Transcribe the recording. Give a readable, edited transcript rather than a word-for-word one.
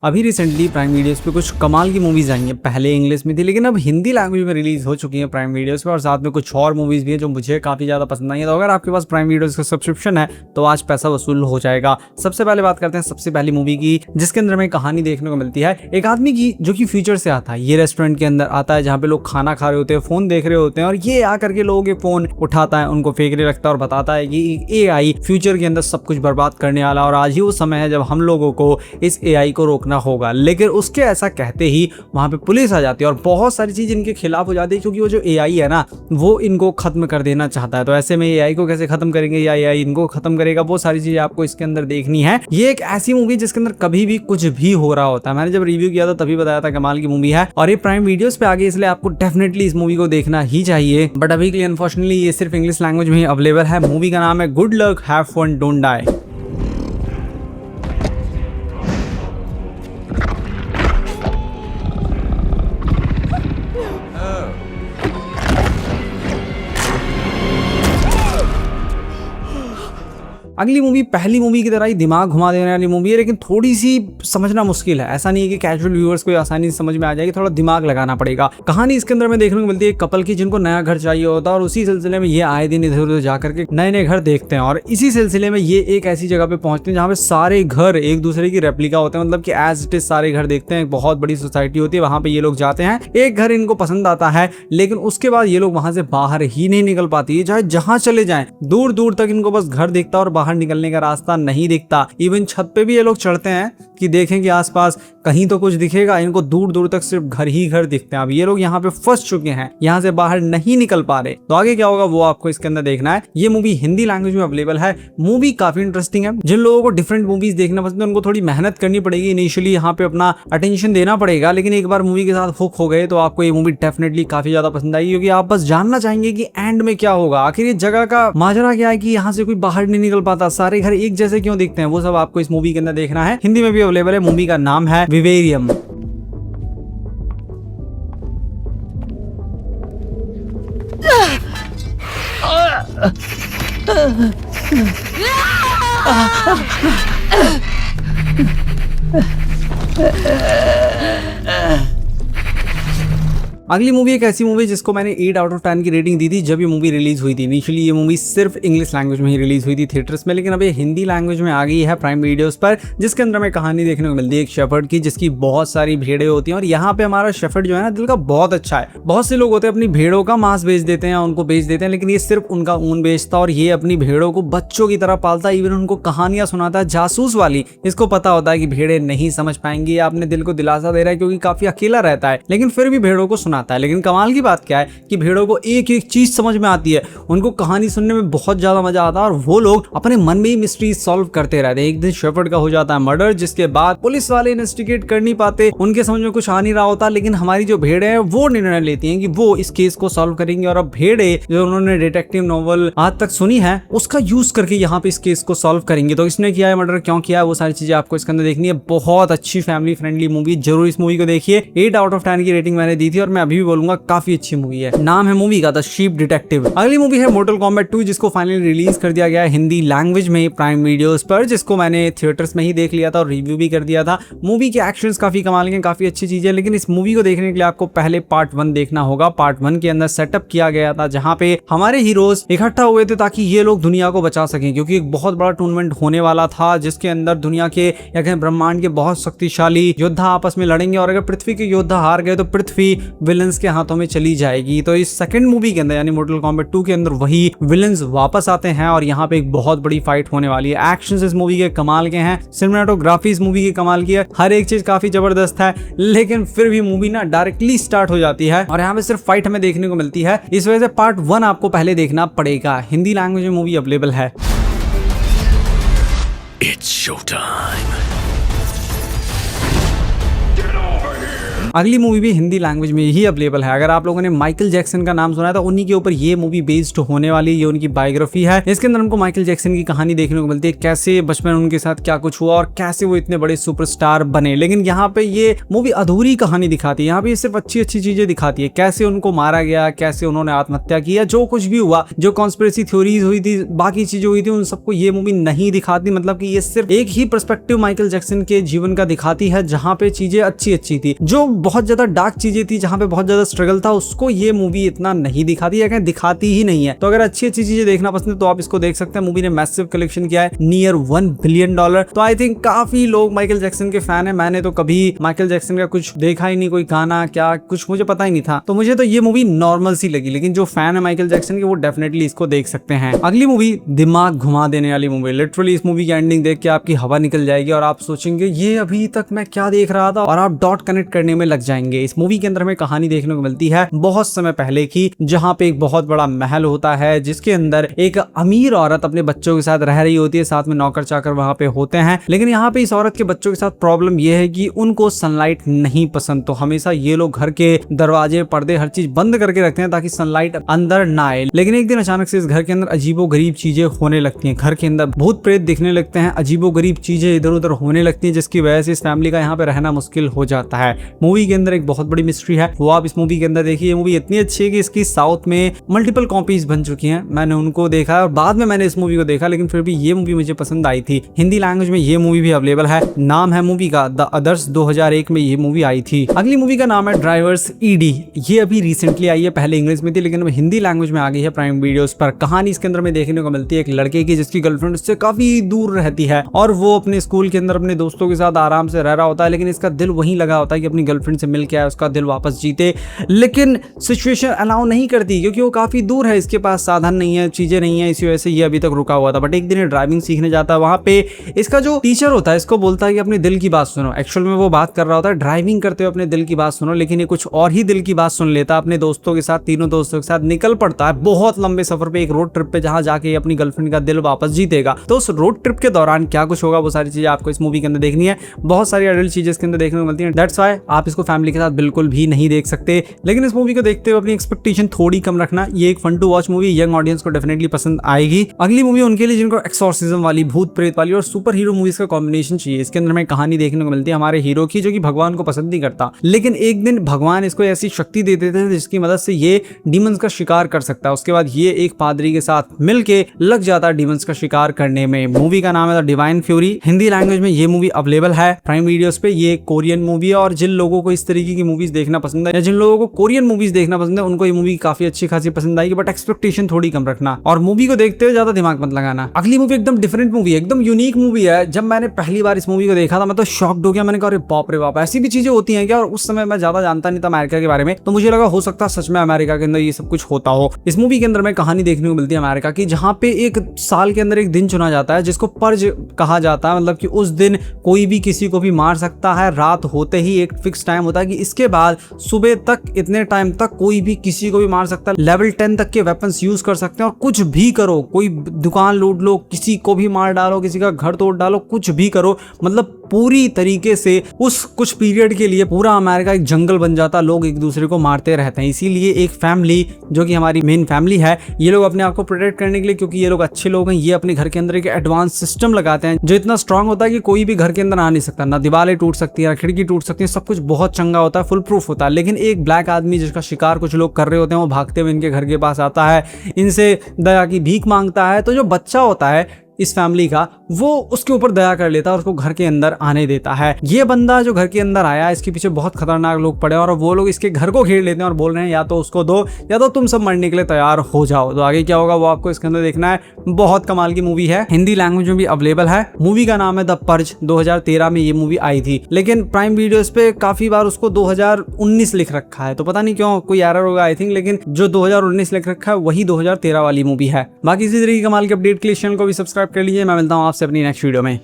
अभी recently prime videos पे कुछ कमाल की मूवीज आई हैं। पहले इंग्लिश में थी लेकिन अब हिंदी लैंग्वेज में रिलीज हो चुकी हैं प्राइम वीडियोस पे, और साथ में कुछ और मूवीज भी हैं जो मुझे काफी ज्यादा पसंद आई है। तो अगर आपके पास प्राइम वीडियोस का सब्सक्रिप्शन है तो आज पैसा वसूल हो जाएगा। सबसे पहले बात करते हैं सबसे पहली मूवी की, जिसके अंदर हमें कहानी देखने को मिलती है एक आदमी की जो कि फ्यूचर से आता है। ये रेस्टोरेंट के अंदर आता है जहाँ पे लोग खाना खा रहे होते हैं, फोन देख रहे होते हैं, और ये आकर के लोगों के फोन उठाता है, उनको फेंकने लगता है और बताता है कि एआई फ्यूचर के अंदर सब कुछ बर्बाद करने वाला और आज ही वो समय है जब हम लोगों को इस एआई को रोकना होगा। लेकिन उसके ऐसा कहते ही वहां पे पुलिस आ जाती है और बहुत सारी चीज इनके खिलाफ हो जाती है, क्योंकि वो जो एआई है ना वो इनको खत्म कर देना चाहता है। तो ऐसे में एआई को कैसे खत्म करेंगे या एआई इनको खत्म करेगा, वो सारी चीजें आपको इसके अंदर देखनी है। ये एक ऐसी मूवी जिसके अंदर कभी भी कुछ भी हो रहा होता है। मैंने जब रिव्यू किया था तभी बताया था कमाल की मूवी है, और ये प्राइम वीडियोस पे आ गई, इसलिए आपको डेफिनेटली इस मूवी को देखना ही चाहिए। बट अभी के लिए अनफॉर्चुनेटली ये सिर्फ इंग्लिश लैंग्वेज में ही अवेलेबल है। मूवी का नाम है Good Luck Have Fun Don't Die. अगली मूवी पहली मूवी की तरह ही दिमाग घुमा देने वाली मूवी है, लेकिन थोड़ी सी समझना मुश्किल है। ऐसा नहीं है कि कैजुअल व्यूअर्स को आसानी से समझ में आ जाएगी, थोड़ा दिमाग लगाना पड़ेगा। कहानी इसके अंदर में देखने को मिलती है एक कपल की जिनको नया घर चाहिए होता है, और उसी सिलसिले में ये आए दिन इधर उधर जाकर के नए नए घर देखते हैं। और इसी सिलसिले में ये एक ऐसी जगह पे पहुंचते हैं जहाँ पे सारे घर एक दूसरे की रेप्लिका होते हैं, मतलब कि एज इट इज सारे घर देखते हैं। एक बहुत बड़ी सोसाइटी होती है, वहां पे ये लोग जाते हैं, एक घर इनको पसंद आता है, लेकिन उसके बाद ये लोग वहां से बाहर ही नहीं निकल पाती है। चाहे जहां चले जाएं, दूर दूर तक इनको बस घर दिखता और बाहर निकलने का रास्ता नहीं दिखता। इवन छत पे भी ये लोग चढ़ते हैं कि देखें कि आसपास कहीं तो कुछ दिखेगा, इनको दूर दूर तक सिर्फ घर ही घर दिखते हैं। अब ये लोग यहाँ पे फंस चुके हैं, यहाँ से बाहर नहीं निकल पा रहे। तो आगे क्या होगा वो आपको इसके अंदर देखना है। ये मूवी हिंदी लैंग्वेज में अवेलेबल है। मूवी काफी इंटरेस्टिंग है। जिन लोगों को डिफरेंट मूवीज देखना पसंद है उनको थोड़ी मेहनत करनी पड़ेगी, इनिशियली यहाँ पे अपना अटेंशन देना पड़ेगा, लेकिन एक बार मूवी के साथ हुक हो गए तो आपको ये मूवी डेफिनेटली काफी ज्यादा पसंद आएगी, क्योंकि आप बस जानना चाहेंगे कि एंड में क्या होगा, आखिर ये जगह का माजरा क्या है कि यहाँ से कोई बाहर नहीं निकल पाता, सारे घर एक जैसे क्यों दिखते हैं, वो सब आपको इस मूवी के अंदर देखना है। हिंदी में भी अवेलेबल है। मूवी का नाम है विवेरियम। अगली मूवी एक ऐसी मूवी जिसको मैंने 8 आउट ऑफ 10 की रेटिंग दी थी जब ये मूवी रिलीज हुई थी। इनिशियली ये मूवी सिर्फ इंग्लिश लैंग्वेज में ही रिलीज हुई थी थिएटर्स में, लेकिन अब ये हिंदी लैंग्वेज में आ गई है प्राइम वीडियोस पर, जिसके अंदर हमें कहानी देखने को मिलती है एक शेफर्ड की जिसकी बहुत सारी भेड़ें होती हैं। और यहाँ पे हमारा शेफर्ड जो है ना दिल का बहुत अच्छा है। बहुत से लोग होते हैं अपनी भेड़ों का मांस बेच देते हैं, उनको बेच देते हैं, लेकिन ये सिर्फ उनका ऊन बेचता और ये अपनी भेड़ों को बच्चों की तरह पालता है। इवन उनको कहानियां सुनाता है जासूस वाली। इसको पता होता है कि भेड़ें नहीं समझ पाएंगी, अपने दिल को दिलासा दे रहा है क्योंकि काफी अकेला रहता है, लेकिन फिर भी भेड़ों को सुनाता है। लेकिन कमाल की बात क्या है कि भेड़ों को एक एक चीज समझ में आती है, उनको कहानी सुनने में बहुत ज्यादा मजा आता है, और वो लोग अपने मन में ही मिस्ट्री सॉल्व करते रहते हैं। एक दिन शेफर्ड का हो जाता है मर्डर, जिसके बाद पुलिस वाले इन्वेस्टिगेट कर नहीं पाते, उनके समझ में कुछ आ नहीं रहा होता, लेकिन हमारी जो भेड़ें हैं वो निर्णय लेती हैं कि वो इस केस को सॉल्व करेंगे। और अब भेड़ें जो उन्होंने डिटेक्टिव नॉवल आज तक सुनी है उसका यूज करके यहाँ पे इस केस को सॉल्व करेंगे। तो इसने किया है मर्डर, क्यों किया है, वो सारी चीजें आपको इसके अंदर देखनी है। बहुत अच्छी फैमिली फ्रेंडली मूवी, जरूर इस मूवी को देखिए। 8 आउट ऑफ 10 की रेटिंग मैंने दी थी और मैं अभी भी बोलूंगा काफी अच्छी मूवी है। नाम है मूवी का द शीप डिटेक्टिव। अगली मूवी है मोर्टल कॉम्बैट 2, जिसको फाइनली रिलीज कर दिया गया है हिंदी लैंग्वेज में प्राइम वीडियोस पर, जिसको मैंने थिएटर्स में ही देख लिया था और रिव्यू भी कर दिया था। मूवी के एक्शंस काफी कमाल के, काफी अच्छी चीज है, लेकिन इस मूवी को देखने के लिए आपको पहले पार्ट 1 देखना होगा। पार्ट 1 के अंदर सेटअप किया गया था जहां पे हमारे हीरोज इकट्ठा हुए थे ताकि ये लोग दुनिया को बचा सकें, क्योंकि एक बहुत बड़ा टूर्नामेंट होने वाला था जिसके अंदर दुनिया के या कहें ब्रह्मांड के बहुत शक्तिशाली योद्धा आपस में लड़ेंगे, और अगर पृथ्वी के योद्धा हार गए तो पृथ्वी विलन्स के हाथों में चली जाएगी। तो इस सेकंड मूवी के अंदर यानी मोर्टल कॉम्बैट 2 के अंदर वही विलन्स वापस आते हैं और यहाँ पे एक बहुत बड़ी फाइट होने वाली है। एक्शंस इस मूवी के कमाल के हैं, सिनेमेटोग्राफी इस मूवी की कमाल की है, हर एक चीज काफी जबरदस्त है, लेकिन फिर भी मूवी ना डायरेक्टली स्टार्ट हो जाती है और यहाँ पे सिर्फ फाइट हमें देखने को मिलती है। इस वजह से पार्ट 1 आपको पहले देखना पड़ेगा। हिंदी लैंग्वेज में मूवी अवेलेबल है। It's showtime. अगली मूवी भी हिंदी लैंग्वेज में ही अवेलेबल है। अगर आप लोगों ने माइकल जैक्सन का नाम सुना है तो उन्हीं के ऊपर ये मूवी बेस्ड होने वाली, ये उनकी बायोग्राफी है। इसके अंदर हमको माइकल जैक्सन की कहानी देखने को मिलती है, कैसे बचपन उनके साथ क्या कुछ हुआ और कैसे वो इतने बड़े सुपरस्टार बने। लेकिन यहाँ पे ये मूवी अधूरी कहानी दिखाती है, यहाँ पे सिर्फ अच्छी अच्छी चीजें दिखाती है, कैसे उनको मारा गया, कैसे उन्होंने आत्महत्या किया, जो कुछ भी हुआ, जो कॉन्स्पिरेसी थ्योरीज हुई थी, बाकी चीजें हुई थी, उन सबको ये मूवी नहीं दिखाती। मतलब कि ये सिर्फ एक ही पर्सपेक्टिव माइकल जैक्सन के जीवन का दिखाती है, जहां पे चीजें अच्छी अच्छी थी। जो बहुत ज्यादा डार्क चीजें थी, जहां पे बहुत ज्यादा स्ट्रगल था, उसको ये मूवी इतना नहीं दिखाती है, दिखाती ही नहीं है। तो अगर अच्छी अच्छी चीजें देखना पसंद है तो आप इसको देख सकते हैं। मूवी ने मैसिव कलेक्शन किया है, नियर $1 बिलियन। तो आई थिंक काफी लोग माइकल जैक्सन के फैन है। मैंने तो कभी माइकल जैक्सन का कुछ देखा ही नहीं, कोई गाना क्या कुछ मुझे पता ही नहीं था, तो मुझे तो ये मूवी नॉर्मल सी लगी। लेकिन जो फैन है माइकल जैक्सन के वो डेफिनेटली इसको देख सकते हैं। अगली मूवी दिमाग घुमा देने वाली मूवी। लिटरली इस मूवी की एंडिंग देख के आपकी हवा निकल जाएगी और आप सोचेंगे ये अभी तक मैं क्या देख रहा था, और आप डॉट कनेक्ट करने में लग जाएंगे। इस मूवी के अंदर हमें कहानी देखने को मिलती है बहुत समय पहले की, जहां पे एक बहुत बड़ा महल होता है, जिसके अंदर एक अमीर औरत अपने बच्चों के साथ रह रही होती है, साथ में नौकर चाकर वहां पे होते हैं। लेकिन यहाँ पे इस औरत के बच्चों के साथ प्रॉब्लम यह है कि उनको सनलाइट नहीं पसंद, तो हमेशा ये लोग घर के दरवाजे, पर्दे, हर चीज बंद करके रखते हैं ताकि सनलाइट अंदर ना आए। लेकिन एक दिन अचानक से इस घर के अंदर अजीबो गरीब चीजें होने लगती हैं। घर के अंदर भूत प्रेत दिखने लगते हैं, अजीबो गरीब चीजें इधर उधर होने लगती हैं, जिसकी वजह से इस फैमिली का यहाँ पे रहना मुश्किल हो जाता है। मूवी के अंदर एक बहुत बड़ी मिस्ट्री है, वो आप इस मूवी के अंदर देखिए। ये मूवी इतनी अच्छी है कि इसकी साउथ में मल्टीपल कॉपीज बन चुकी हैं। मैंने उनको देखा और बाद में मैंने इस मूवी को देखा, लेकिन फिर भी ये मूवी मुझे पसंद आई थी। हिंदी लैंग्वेज में ये मूवी भी अवेलेबल है। नाम है मूवी का द अदर्स, 2001 में ये मूवी आई थी। अगली मूवी का नाम है ड्राइवर्स ED। ये अभी रिसेंटली आई है, पहले इंग्लिश में थी लेकिन अब हिंदी लैंग्वेज में आ गई है प्राइम वीडियोस पर। कहानी इसके अंदर में देखने को मिलती है एक लड़के की जिसकी गर्लफ्रेंड उससे काफी दूर रहती है और वो अपने स्कूल के अंदर अपने दोस्तों के साथ आराम से रह रहा होता है, लेकिन इसका दिल वहीं लगा होता है कि अपनी गर्लफ्रेंड से मिल के आए, उसका दिल वापस जीते। लेकिन सिचुएशन अलाउ नहीं करती क्योंकि वो काफी दूर है, इसके पास साधन नहीं है, चीजें नहीं है, इसी वजह से ये अभी तक रुका हुआ था। बट एक दिन ये ड्राइविंग सीखने जाता है, वहां पे इसका जो टीचर होता है इसको बोलता है कि अपने दिल की बात सुनो। एक्चुअल में वो बात कर रहा होता है ड्राइविंग करते हुए अपने दिल की बात सुनो, लेकिन ये कुछ और ही दिल की बात सुन लेता है। अपने दोस्तों के साथ, तीनों दोस्तों के साथ निकल पड़ता है बहुत लंबे सफर पे, एक रोड ट्रिप पे, जहां जाके अपनी गर्लफ्रेंड का दिल वापस जीतेगा। तो उस रोड ट्रिप के दौरान क्या कुछ होगा वो सारी चीजें आपको इस मूवी के अंदर देखनी है। बहुत सारी एडल्ट चीजें इसके अंदर देखने को मिलती हैं, दैट्स व्हाई आप इसको फैमिली के साथ बिल्कुल भी नहीं देख सकते। लेकिन इस मूवी को देखते हुए अपनी एक्सपेक्टेशन थोड़ी कम रखना। ये एक fun to watch movie, young audience को डेफिनेटली पसंद आएगी। अगली मूवी उनके लिए जिनको एक्सॉर्सिज्म वाली, भूत प्रेत वाली और सुपर हीरो मूवीज का कॉम्बिनेशन चाहिए। इसके अंदर हमें कहानी देखने को मिलती है हमारे हीरो की, जो कि भगवान को पसंद नहीं करता, लेकिन एक दिन भगवान इसको ऐसी शक्ति दे देते हैं जिसकी मदद से ये डीमंस का शिकार कर सकता है। उसके बाद ये एक पादरी के साथ मिलके लग जाता है डीमंस का शिकार करने में। मूवी का नाम है the divine fury. Hindi language में ये मूवी अवेलेबल है प्राइम वीडियोस पे। ये कोरियन मूवी है और जिन लोगों को इस तरीके की मूवीज देखना पसंद है या जिन लोगों को कोरियन मूवीज देखना पसंद है उनको ये मूवी काफी अच्छी खासी पसंद आएगी। बट एक्सपेक्टेशन थोड़ी कम रखना और मूवी को देखते हुए ज्यादा दिमाग मत लगाना। अगली मूवी एकदम डिफरेंट मूवी है, एकदम यूनिक मूवी है। जब मैंने पहली बार इस मूवी को देखा था मैं तो शॉक्ड हो गया। मैंने कहा अरे बाप रे बाप, ऐसी भी चीजें होती हैं क्या? और उस समय मैं ज्यादा जानता नहीं था अमेरिका के बारे में, तो मुझे लगा हो सकता है सच में अमेरिका के अंदर ये सब कुछ होता हो। इस मूवी के अंदर में कहानी देखने को मिलती है अमेरिका की, जहां पे एक साल के अंदर एक दिन चुना जाता है जिसको पर्ज कहा जाता है। मतलब कि उस दिन कोई भी किसी को भी मार सकता है। रात होते ही एक फिक्स टाइम होता है कि इसके बाद सुबह तक, इतने टाइम तक कोई भी किसी को भी मार सकता है। लेवल 10 तक के वेपन्स यूज कर सकते हैं और कुछ भी करो, कोई दुकान लूट लो, किसी को भी मार डालो, किसी का घर तोड़ डालो, कुछ भी करो। मतलब पूरी तरीके से उस कुछ पीरियड के लिए पूरा अमेरिका एक जंगल बन जाता, लोग एक दूसरे को मारते रहते हैं। इसीलिए एक फैमिली जो कि हमारी मेन फैमिली है, ये लोग अपने आप को प्रोटेक्ट करने के लिए, क्योंकि ये लोग अच्छे लोग हैं, ये अपने घर के अंदर एक एडवांस सिस्टम लगाते हैं जो इतना स्ट्रांग होता है कि कोई भी घर के अंदर आ नहीं सकता, ना दीवारें टूट सकती है, ना खिड़की टूट सकती है, सब कुछ बहुत चंगा होता है, फुल प्रूफ होता है। लेकिन एक ब्लैक आदमी जिसका शिकार कुछ लोग कर रहे होते हैं, वो भागते हुए इनके घर के पास आता है, इनसे दया की भीख मांगता है। तो जो बच्चा होता है इस फैमिली का, वो उसके ऊपर दया कर लेता है और उसको घर के अंदर आने देता है। ये बंदा जो घर के अंदर आया, इसके पीछे बहुत खतरनाक लोग पड़े और वो लोग इसके घर को घेर लेते हैं और बोल रहे हैं या तो उसको दो या तो तुम सब मरने के लिए तैयार हो जाओ। तो आगे क्या होगा वो आपको इसके अंदर देखना है। बहुत कमाल की मूवी है, हिंदी लैंग्वेज में भी अवेलेबल है। मूवी का नाम है द पर्ज। 2013 में ये मूवी आई थी, लेकिन प्राइम वीडियोस पे काफी बार उसको 2019 लिख रखा है, तो पता नहीं क्यों, कोई एरर होगा आई थिंक। लेकिन जो 2019 लिख रखा है वही 2013 वाली मूवी है। बाकी इसी तरीके की कमाल के अपडेट के लिए चैनल को भी सब्सक्राइब कर लीजिए। मैं मिलता हूँ आपसे अपनी नेक्स्ट वीडियो में।